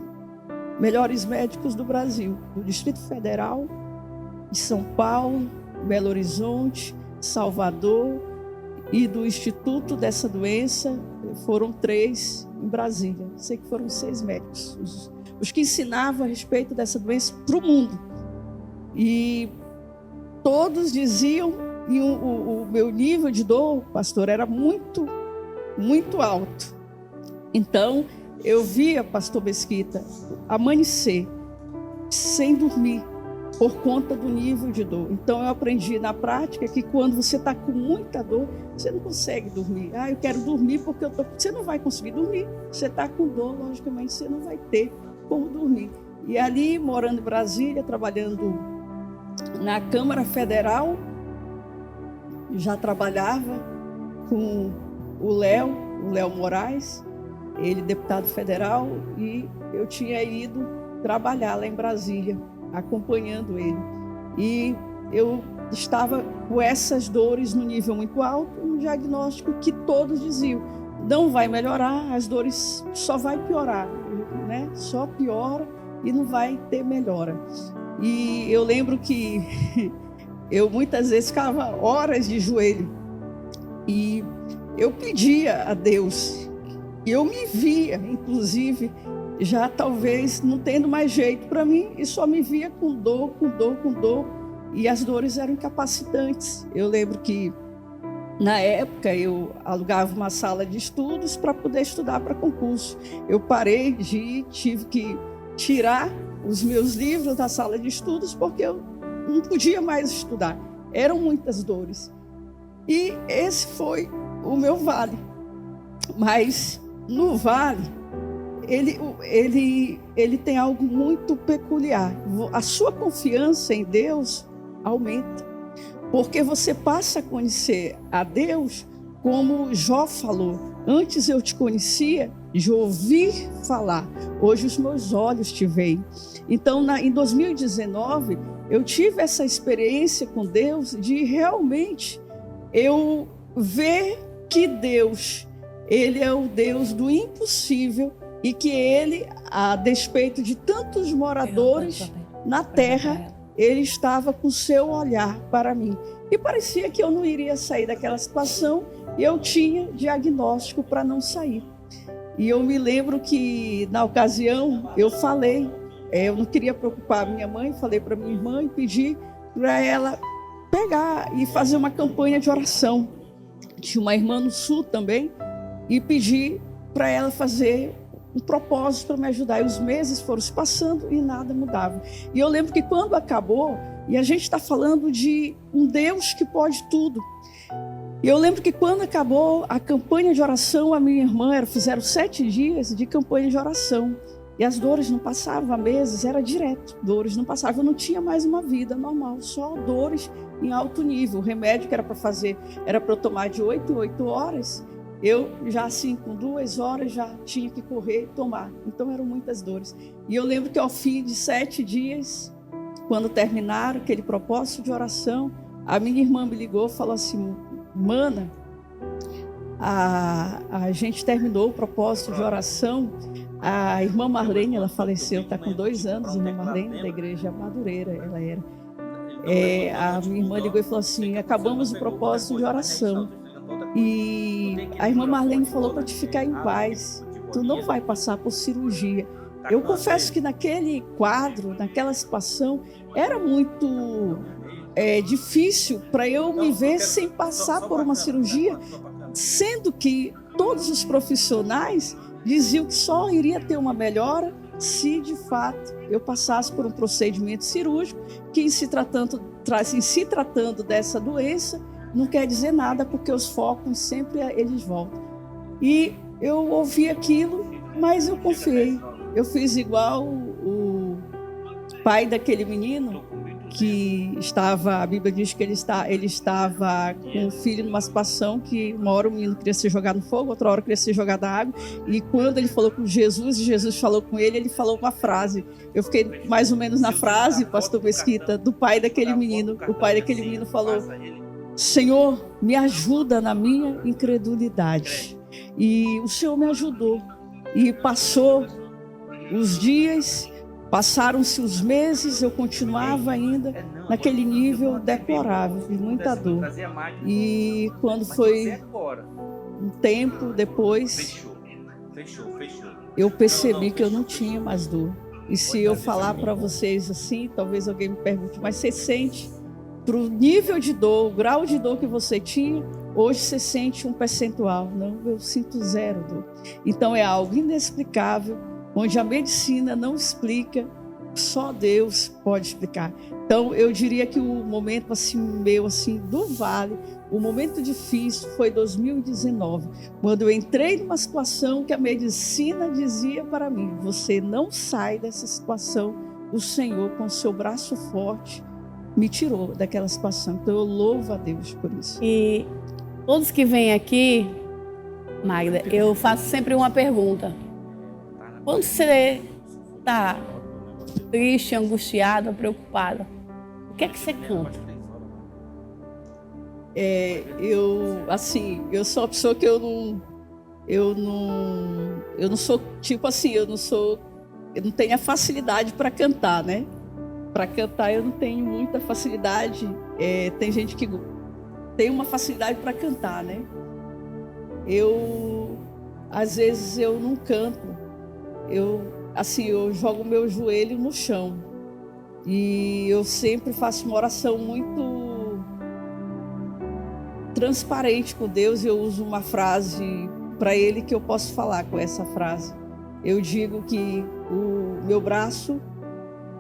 melhores médicos do Brasil, do Distrito Federal, de São Paulo, Belo Horizonte, Salvador e do Instituto dessa doença. Foram 3 em Brasília. Sei que foram 6 médicos, os que ensinavam a respeito dessa doença para o mundo. E todos diziam, e o meu nível de dor, pastor, era muito, muito alto. Então, eu via, pastor Mesquita, amanhecer sem dormir por conta do nível de dor. Então, eu aprendi na prática que quando você está com muita dor, você não consegue dormir. Eu quero dormir porque eu tô... Você não vai conseguir dormir. Você está com dor, logicamente, você não vai ter como dormir. E ali, morando em Brasília, trabalhando na Câmara Federal, já trabalhava com o Léo Moraes, ele deputado federal, e eu tinha ido trabalhar lá em Brasília, acompanhando ele. E eu estava com essas dores no nível muito alto, um diagnóstico que todos diziam, não vai melhorar, as dores só vai piorar, né? Só piora e não vai ter melhora. E eu lembro que eu muitas vezes ficava horas de joelho e eu pedia a Deus, e eu me via, inclusive, já talvez não tendo mais jeito para mim, e só me via com dor, e as dores eram incapacitantes. Eu lembro que, na época, eu alugava uma sala de estudos para poder estudar para concurso. Eu parei de ir, tive que tirar os meus livros da sala de estudos, porque eu não podia mais estudar. Eram muitas dores. E esse foi o meu vale. Mas, no vale, ele tem algo muito peculiar. A sua confiança em Deus aumenta, porque você passa a conhecer a Deus como Jó falou. Antes eu te conhecia de ouvir falar, hoje os meus olhos te veem. Então, em 2019, eu tive essa experiência com Deus de realmente eu ver que Deus, Ele é o Deus do impossível, e que Ele, a despeito de tantos moradores na terra, Ele estava com o seu olhar para mim. E parecia que eu não iria sair daquela situação, e eu tinha diagnóstico para não sair. E eu me lembro que, na ocasião, eu falei, eu não queria preocupar a minha mãe, falei para minha irmã e pedi para ela pegar e fazer uma campanha de oração. Tinha uma irmã no sul também, e pedi para ela fazer um propósito para me ajudar. E os meses foram se passando e nada mudava. E eu lembro que quando acabou, e a gente está falando de um Deus que pode tudo. E eu lembro que quando acabou a campanha de oração, a minha irmã, fizeram 7 dias de campanha de oração. E as dores não passavam, há meses, era direto. Dores não passavam, eu não tinha mais uma vida normal, só dores em alto nível. O remédio que era para fazer, era para eu tomar de 8 em 8 horas. Eu já assim, com 2 horas, já tinha que correr e tomar. Então eram muitas dores. E eu lembro que ao fim de 7 dias, quando terminaram aquele propósito de oração, a minha irmã me ligou e falou assim, Mana, a gente terminou o propósito de oração. A irmã Marlene, ela faleceu, está com 2 anos, a irmã Marlene, da igreja Madureira, ela era. A minha irmã ligou e falou assim, acabamos o propósito de oração. E a irmã Marlene falou para te ficar em paz, tu não vai passar por cirurgia. Eu confesso que naquele quadro, naquela situação, era muito difícil para eu me ver sem passar por uma cirurgia, sendo que todos os profissionais diziam que só iria ter uma melhora se de fato eu passasse por um procedimento cirúrgico, que em se tratando dessa doença não quer dizer nada, porque os focos sempre eles voltam. E eu ouvi aquilo, mas eu confiei. Eu fiz igual o pai daquele menino que estava, a Bíblia diz que ele estava com o filho numa situação que uma hora o menino queria ser jogado no fogo, outra hora queria ser jogado na água, e quando ele falou com Jesus e Jesus falou com ele falou uma frase. Eu fiquei mais ou menos na frase, pastor Mesquita, do pai daquele menino. O pai daquele menino falou: Senhor, me ajuda na minha incredulidade. E o Senhor me ajudou. E passou os dias, passaram-se os meses, eu continuava ainda naquele nível deplorável, de muita dor. E quando foi um tempo depois, eu percebi que eu não tinha mais dor. E se eu falar para vocês assim, talvez alguém me pergunte, mas você sente, para o nível de dor, o grau de dor que você tinha, hoje você sente um percentual. Não, eu sinto zero dor. Então é algo inexplicável, onde a medicina não explica, só Deus pode explicar. Então eu diria que o momento assim, meu assim, do vale, o momento difícil foi 2019, quando eu entrei numa situação que a medicina dizia para mim: você não sai dessa situação, o Senhor com o seu braço forte me tirou daquela situação. Então eu louvo a Deus por isso. E todos que vêm aqui, Magda, eu faço sempre uma pergunta. Quando você está triste, angustiada, preocupada, o que é que você canta? Eu sou uma pessoa que eu não sou tipo assim, eu não tenho a facilidade para cantar, né? Para cantar eu não tenho muita facilidade. Tem gente que tem uma facilidade para cantar, né? Às vezes eu não canto. Eu jogo meu joelho no chão. E eu sempre faço uma oração muito transparente com Deus. Eu uso uma frase para Ele que eu posso falar com essa frase. Eu digo que o meu braço,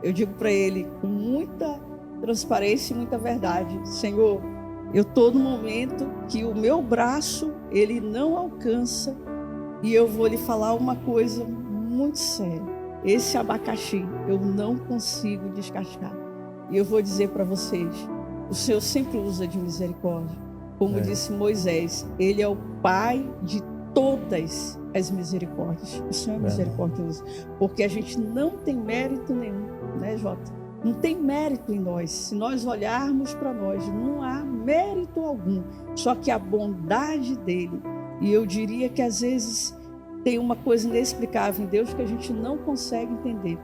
eu digo para Ele com muita transparência e muita verdade: Senhor, eu estou no momento que o meu braço, ele não alcança, e eu vou lhe falar uma coisa muito séria. Esse abacaxi eu não consigo descascar. E eu vou dizer para vocês, o Senhor sempre usa de misericórdia. Como disse Moisés, Ele é o Pai de todas as misericórdias. O Senhor é misericordioso. Porque a gente não tem mérito nenhum, né, Jota? Não tem mérito em nós. Se nós olharmos para nós, não há mérito algum. Só que a bondade dEle. E eu diria que às vezes tem uma coisa inexplicável em Deus que a gente não consegue entender,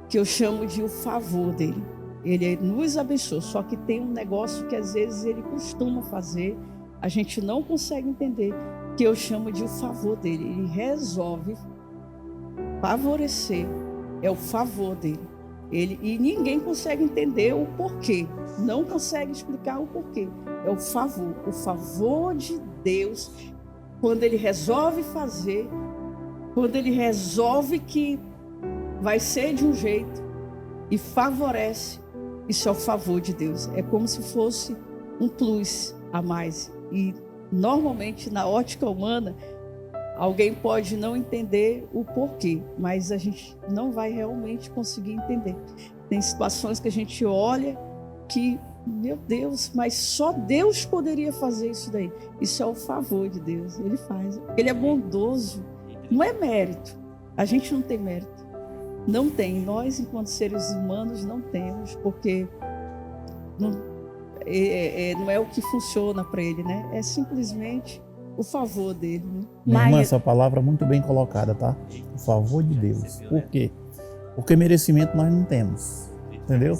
que eu chamo de o favor dEle. Ele nos abençoa, só que tem um negócio que às vezes Ele costuma fazer, a gente não consegue entender, que eu chamo de o favor dEle. Ele resolve favorecer, é o favor dEle. E ninguém consegue entender o porquê, não consegue explicar o porquê. É o favor de Deus. Quando Ele resolve fazer, quando Ele resolve que vai ser de um jeito e favorece, isso é o favor de Deus. É como se fosse um plus a mais. E normalmente na ótica humana, alguém pode não entender o porquê, mas a gente não vai realmente conseguir entender. Tem situações que a gente olha que, meu Deus, mas só Deus poderia fazer isso daí. Isso é o favor de Deus, Ele faz. Ele é bondoso, não é mérito. A gente não tem mérito, não tem. Nós, enquanto seres humanos, não temos, porque não é o que funciona para Ele, né? É simplesmente o favor dele. Né? Minha irmã, essa palavra é muito bem colocada, tá? O favor de Deus. Por quê? Porque merecimento nós não temos, entendeu?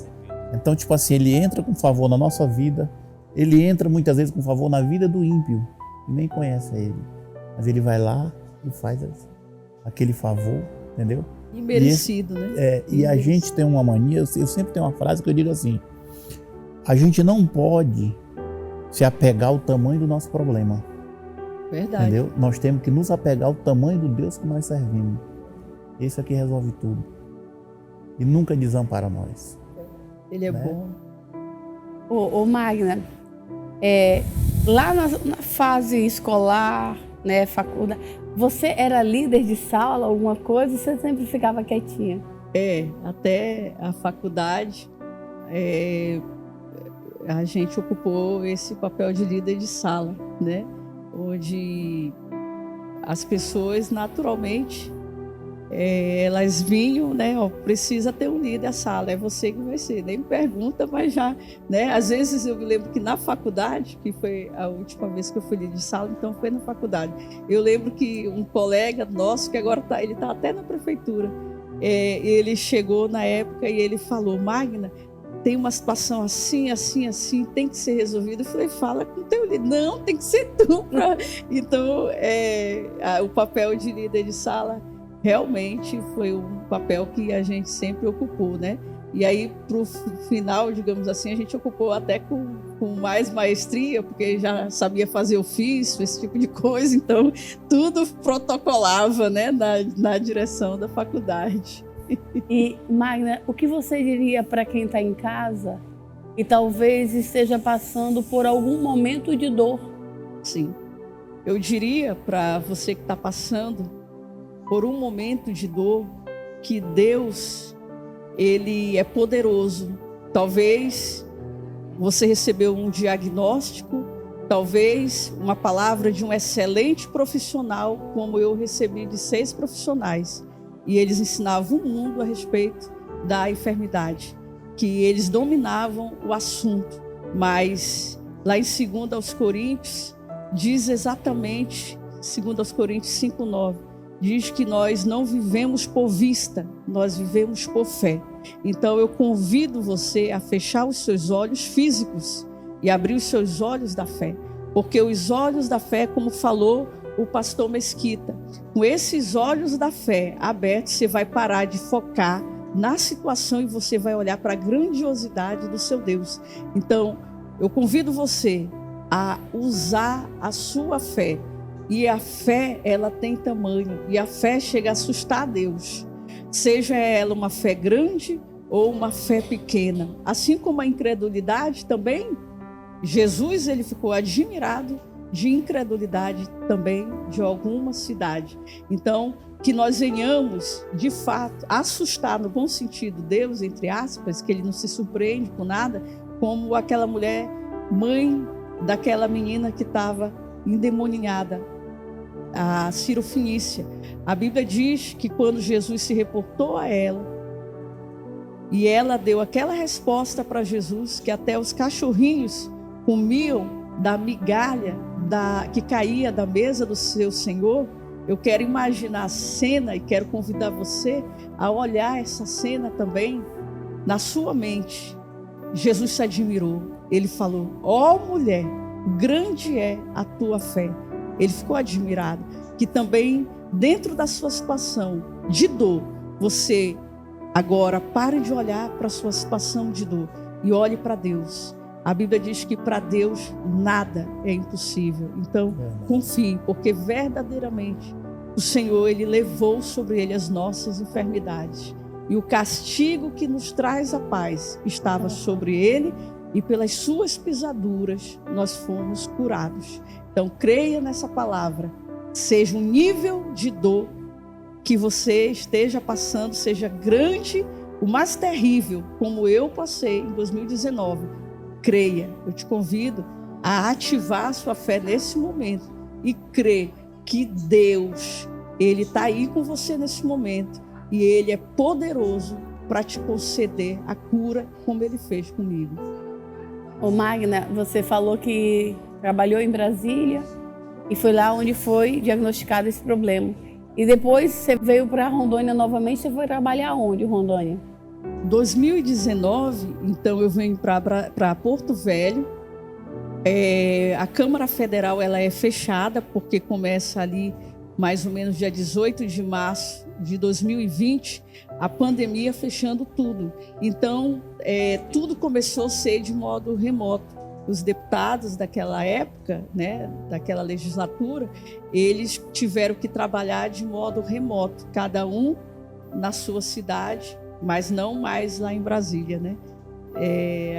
Então, tipo assim, Ele entra com favor na nossa vida, Ele entra muitas vezes com favor na vida do ímpio, que nem conhece a Ele. Mas Ele vai lá e faz aquele favor, entendeu? Imerecido, né? E a gente tem uma mania, eu sempre tenho uma frase que eu digo assim: a gente não pode se apegar ao tamanho do nosso problema. Verdade. Entendeu? Nós temos que nos apegar ao tamanho do Deus que nós servimos. Esse aqui resolve tudo. E nunca desampara nós. Ele é né? bom. Ô Magna, lá na fase escolar, né, faculdade, você era líder de sala, alguma coisa, ou você sempre ficava quietinha? Até a faculdade, a gente ocupou esse papel de líder de sala, né? Onde as pessoas naturalmente elas vinham, né? Ó, precisa ter um líder da sala, é você que vai ser. Nem me pergunta, mas já, né? Às vezes eu me lembro que na faculdade, que foi a última vez que eu fui líder de sala, então foi na faculdade. Eu lembro que um colega nosso, que agora ele está até na prefeitura, ele chegou na época e ele falou: Magna, tem uma situação assim, assim, assim, tem que ser resolvida. Eu falei: fala com o teu líder. Não, tem que ser tu. Então, o papel de líder de sala realmente foi um papel que a gente sempre ocupou, né? E aí, para o final, digamos assim, a gente ocupou até com mais maestria, porque já sabia fazer ofício, esse tipo de coisa. Então, tudo protocolava, né, na direção da faculdade. E, Magna, o que você diria para quem está em casa e talvez esteja passando por algum momento de dor? Sim, eu diria para você que está passando por um momento de dor, que Deus, Ele é poderoso. Talvez você recebeu um diagnóstico, talvez uma palavra de um excelente profissional, como eu recebi de 6 profissionais. E eles ensinavam o mundo a respeito da enfermidade, que eles dominavam o assunto. Mas lá em 2 Coríntios, diz exatamente, 2 Coríntios 5:9, diz que nós não vivemos por vista, nós vivemos por fé. Então eu convido você a fechar os seus olhos físicos e abrir os seus olhos da fé. Porque os olhos da fé, como falou o pastor Mesquita, com esses olhos da fé abertos, você vai parar de focar na situação e você vai olhar para a grandiosidade do seu Deus. Então, eu convido você a usar a sua fé. E a fé, ela tem tamanho. E a fé chega a assustar a Deus. Seja ela uma fé grande ou uma fé pequena. Assim como a incredulidade também, Jesus, ele ficou admirado de incredulidade também de alguma cidade. Então, que nós venhamos, de fato, assustar no bom sentido Deus, entre aspas, que ele não se surpreende com nada, como aquela mulher, mãe daquela menina que estava endemoniada, a Cirofenícia. A Bíblia diz que quando Jesus se reportou a ela, e ela deu aquela resposta para Jesus, que até os cachorrinhos comiam da migalha que caía da mesa do seu Senhor. Eu quero imaginar a cena e quero convidar você a olhar essa cena também na sua mente. Jesus se admirou. Ele falou: ó mulher, grande é a tua fé. Ele ficou admirado. Que também dentro da sua situação de dor, você agora pare de olhar para a sua situação de dor e olhe para Deus. A Bíblia diz que para Deus nada é impossível. Então, confie, porque verdadeiramente o Senhor, ele levou sobre ele as nossas enfermidades. E o castigo que nos traz a paz estava sobre ele, e pelas suas pisaduras nós fomos curados. Então, creia nessa palavra. Seja um nível de dor que você esteja passando, seja grande, o mais terrível, como eu passei em 2019. Creia, eu te convido a ativar a sua fé nesse momento e crer que Deus, ele está aí com você nesse momento e ele é poderoso para te conceder a cura como ele fez comigo. Ô Magna, você falou que trabalhou em Brasília e foi lá onde foi diagnosticado esse problema. E depois você veio para Rondônia novamente, você foi trabalhar onde, Rondônia? 2019, então eu venho para Porto Velho. A Câmara Federal ela é fechada porque começa ali mais ou menos dia 18 de março de 2020, a pandemia fechando tudo. Então, tudo começou a ser de modo remoto. Os deputados daquela época, né, daquela legislatura, eles tiveram que trabalhar de modo remoto, cada um na sua cidade, mas não mais lá em Brasília, né?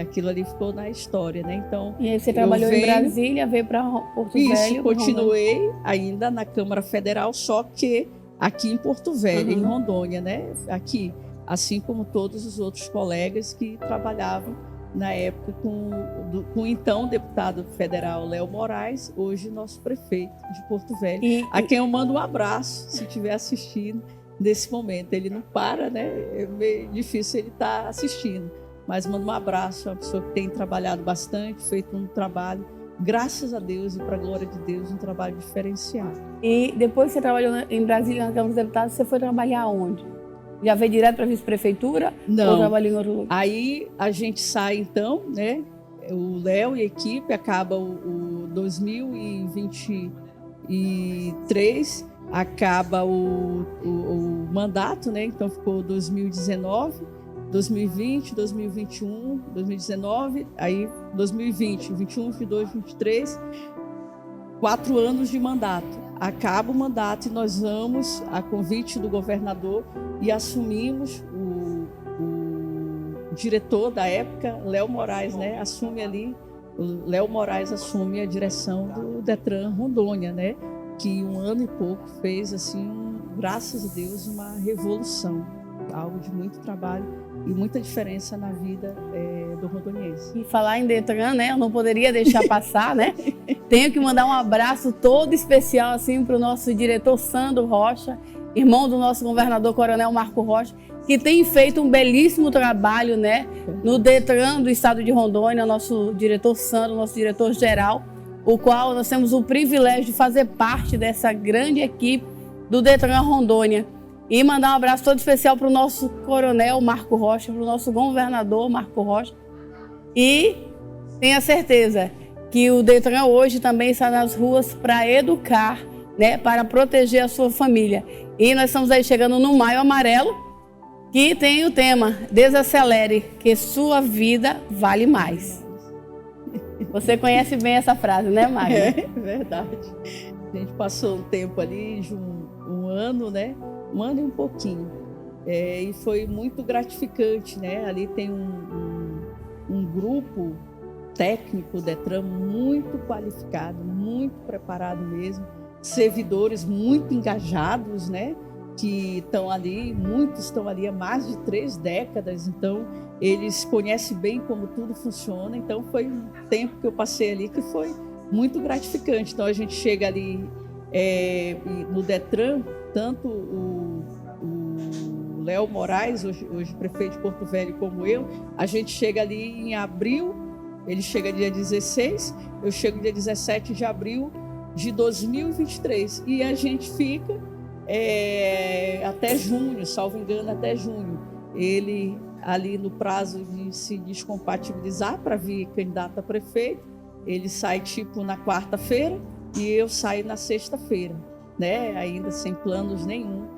Aquilo ali ficou na história, né? Então, e aí você trabalhou em Brasília, veio para Porto Velho? Isso, continuei ainda na Câmara Federal, só que aqui em Porto Velho, em Rondônia, né? Aqui, assim como todos os outros colegas que trabalhavam na época com o então deputado federal Léo Moraes, hoje nosso prefeito de Porto Velho, a quem eu mando um abraço, se estiver assistindo nesse momento. Ele não para, né? É meio difícil ele estar assistindo, mas mando um abraço, é uma pessoa que tem trabalhado bastante, feito um trabalho, graças a Deus e para a glória de Deus, um trabalho diferenciado. E depois que você trabalhou em Brasília, na Câmara dos Deputados, você foi trabalhar onde? Já veio direto para a vice-prefeitura? Não. Ou trabalhou em outro lugar? Aí a gente sai então, né? O Léo e a equipe acaba o 2023, acaba o mandato, né? Então ficou 2019, 2020, 2021, 2019, aí 2020, 21, 22, 23, 4 anos de mandato. Acaba o mandato e nós vamos, a convite do governador, e assumimos o diretor da época, Léo Moraes, né? Assume ali, o Léo Moraes assume a direção do Detran Rondônia, né? Que em 1 ano e pouco fez, assim, graças a Deus, uma revolução, algo de muito trabalho e muita diferença na vida do rondoniense. E falar em Detran, né? Eu não poderia deixar passar, né? Tenho que mandar um abraço todo especial assim para o nosso diretor Sandro Rocha, irmão do nosso governador Coronel Marco Rocha, que tem feito um belíssimo trabalho, né? No Detran do estado de Rondônia, nosso diretor Sandro, nosso diretor geral, o qual nós temos o privilégio de fazer parte dessa grande equipe do Detran Rondônia. E mandar um abraço todo especial para o nosso coronel Marco Rocha, para o nosso governador Marco Rocha. E tenha certeza que o Detran hoje também está nas ruas para educar, né, para proteger a sua família. E nós estamos aí chegando no Maio Amarelo, que tem o tema Desacelere, que sua vida vale mais. Você conhece bem essa frase, né, Magna? É verdade. A gente passou um tempo ali, de um ano, né? 1 ano e um pouquinho. E foi muito gratificante, né? Ali tem um grupo técnico Detran muito qualificado, muito preparado mesmo, servidores muito engajados, né? Que estão ali, muitos estão ali há mais de 3 décadas, então eles conhecem bem como tudo funciona. Então foi um tempo que eu passei ali que foi muito gratificante. Então a gente chega ali no Detran, tanto o Léo Moraes, hoje prefeito de Porto Velho, como eu, a gente chega ali em abril, ele chega dia 16, eu chego dia 17 de abril de 2023, e a gente fica até junho, salvo engano, até junho. Ele ali no prazo de se descompatibilizar para vir candidato a prefeito, ele sai tipo na quarta-feira e eu saio na sexta-feira, né? Ainda sem planos nenhum.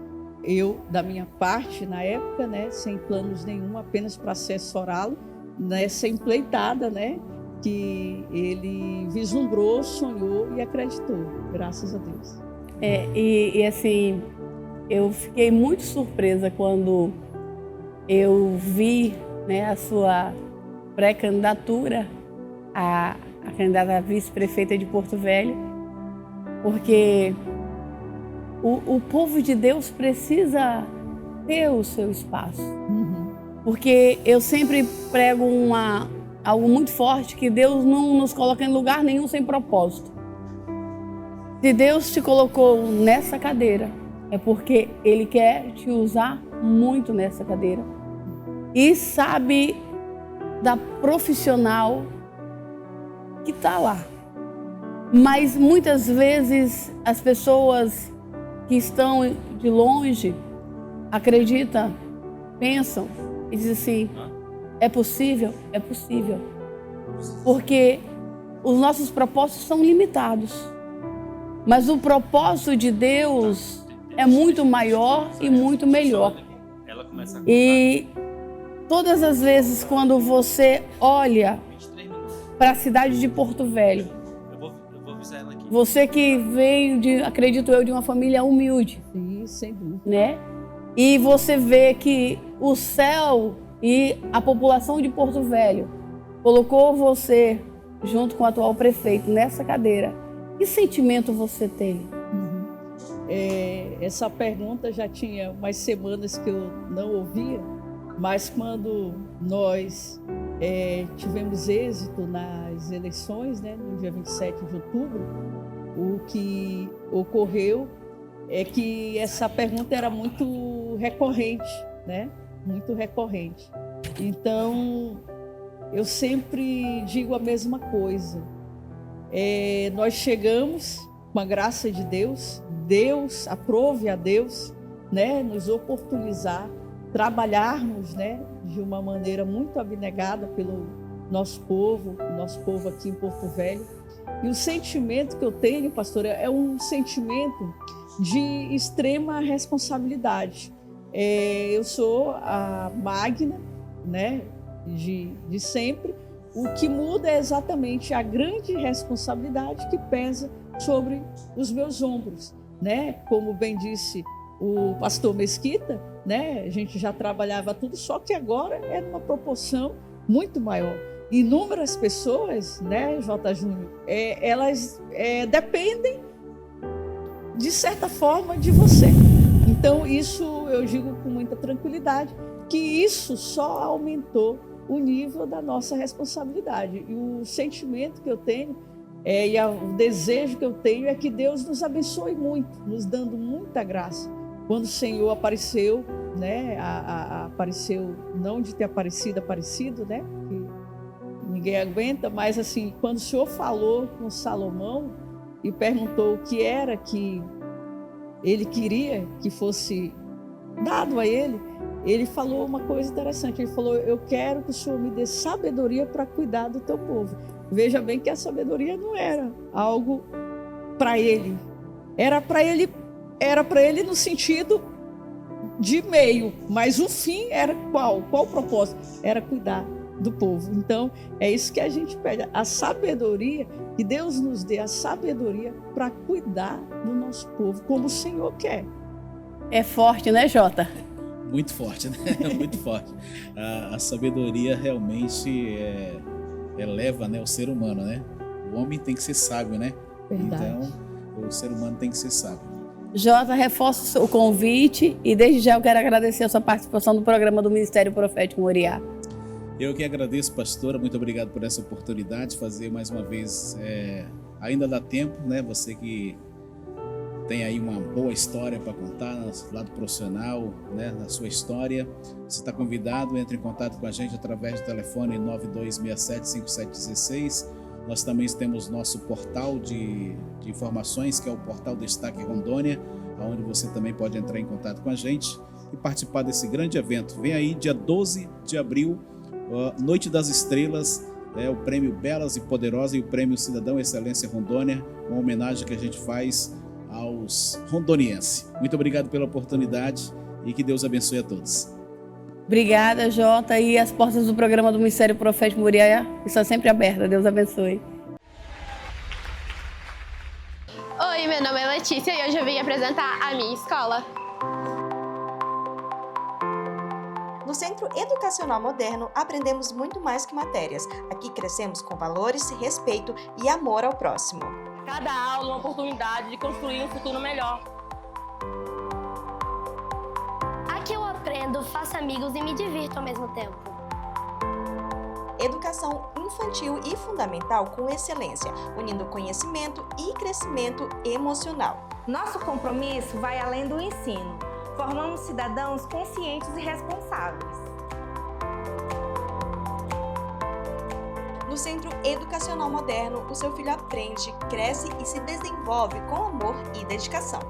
Eu, da minha parte, na época, né, sem planos nenhum, apenas para assessorá-lo nessa empreitada, né, que ele vislumbrou, sonhou e acreditou, graças a Deus. E assim, eu fiquei muito surpresa quando eu vi, né, a sua pré-candidatura a candidata a vice-prefeita de Porto Velho, porque o povo de Deus precisa ter o seu espaço. Porque eu sempre prego algo muito forte, que Deus não nos coloca em lugar nenhum sem propósito. Se Deus te colocou nessa cadeira, é porque Ele quer te usar muito nessa cadeira. E sabe da profissional que está lá. Mas muitas vezes as pessoas que estão de longe acreditam, pensam e dizem assim: é possível? É possível. Porque os nossos propósitos são limitados. Mas o propósito de Deus é muito maior e muito melhor. E todas as vezes quando você olha para a cidade de Porto Velho, você que veio, acredito eu, de uma família humilde, né? E você vê que o céu e a população de Porto Velho colocou você junto com o atual prefeito nessa cadeira. Que sentimento você tem? Essa pergunta já tinha umas semanas que eu não ouvia, mas quando nós tivemos êxito nas eleições, né, no dia 27 de outubro, o que ocorreu é que essa pergunta era muito recorrente, né? Muito recorrente. Então, eu sempre digo a mesma coisa. Nós chegamos com a graça de Deus, Deus aprove a Deus, né, nos oportunizar, trabalharmos, né, de uma maneira muito abnegada pelo nosso povo aqui em Porto Velho. E o sentimento que eu tenho, pastora, é um sentimento de extrema responsabilidade. Eu sou a Magna, né, de sempre. O que muda é exatamente a grande responsabilidade que pesa sobre os meus ombros, né? Como bem disse o pastor Mesquita, né? A gente já trabalhava tudo, só que agora é numa proporção muito maior. Inúmeras pessoas, né, J. Júnior, elas dependem, de certa forma, de você. Então, isso eu digo com muita tranquilidade, que isso só aumentou o nível da nossa responsabilidade. E o sentimento que eu tenho e o desejo que eu tenho é que Deus nos abençoe muito, nos dando muita graça. Quando o Senhor apareceu, né, apareceu, não de ter aparecido, né, que ninguém aguenta, mas assim, quando o Senhor falou com Salomão e perguntou o que era que ele queria que fosse dado a ele, ele falou uma coisa interessante. Ele falou: eu quero que o Senhor me dê sabedoria para cuidar do teu povo. Veja bem que a sabedoria não era algo para ele. Era para ele no sentido de meio, mas o fim era qual? Qual o propósito? Era cuidar do povo. Então, é isso que a gente pede, a sabedoria, que Deus nos dê a sabedoria para cuidar do nosso povo, como o Senhor quer. É forte, né, Jota? Muito forte, né? Muito forte. A sabedoria realmente eleva, né, o ser humano, né? O homem tem que ser sábio, né? Verdade. Então, o ser humano tem que ser sábio. Jota, reforço o convite e desde já eu quero agradecer a sua participação no programa do Ministério Profético Moriá. Eu que agradeço, pastora, muito obrigado por essa oportunidade de fazer mais uma vez. Ainda dá tempo, né? Você que tem aí uma boa história para contar no lado profissional, né, na sua história, você está convidado, entre em contato com a gente através do telefone 9267-5716. Nós também temos nosso portal de informações, que é o portal Destaque Rondônia, onde você também pode entrar em contato com a gente e participar desse grande evento. Vem aí dia 12 de abril, Noite das Estrelas, o Prêmio Belas e Poderosas e o Prêmio Cidadão Excelência Rondônia, uma homenagem que a gente faz aos rondonienses. Muito obrigado pela oportunidade e que Deus abençoe a todos. Obrigada, Jota, e as portas do programa do Ministério Profético Moriá estão sempre abertas. Deus abençoe. Oi, meu nome é Letícia e hoje eu vim apresentar a minha escola. No Centro Educacional Moderno, aprendemos muito mais que matérias. Aqui crescemos com valores, respeito e amor ao próximo. Cada aula é uma oportunidade de construir um futuro melhor. Aqui eu aprendo, faço amigos e me divirto ao mesmo tempo. Educação infantil e fundamental com excelência, unindo conhecimento e crescimento emocional. Nosso compromisso vai além do ensino. Formamos cidadãos conscientes e responsáveis. No Centro Educacional Moderno, o seu filho aprende, cresce e se desenvolve com amor e dedicação.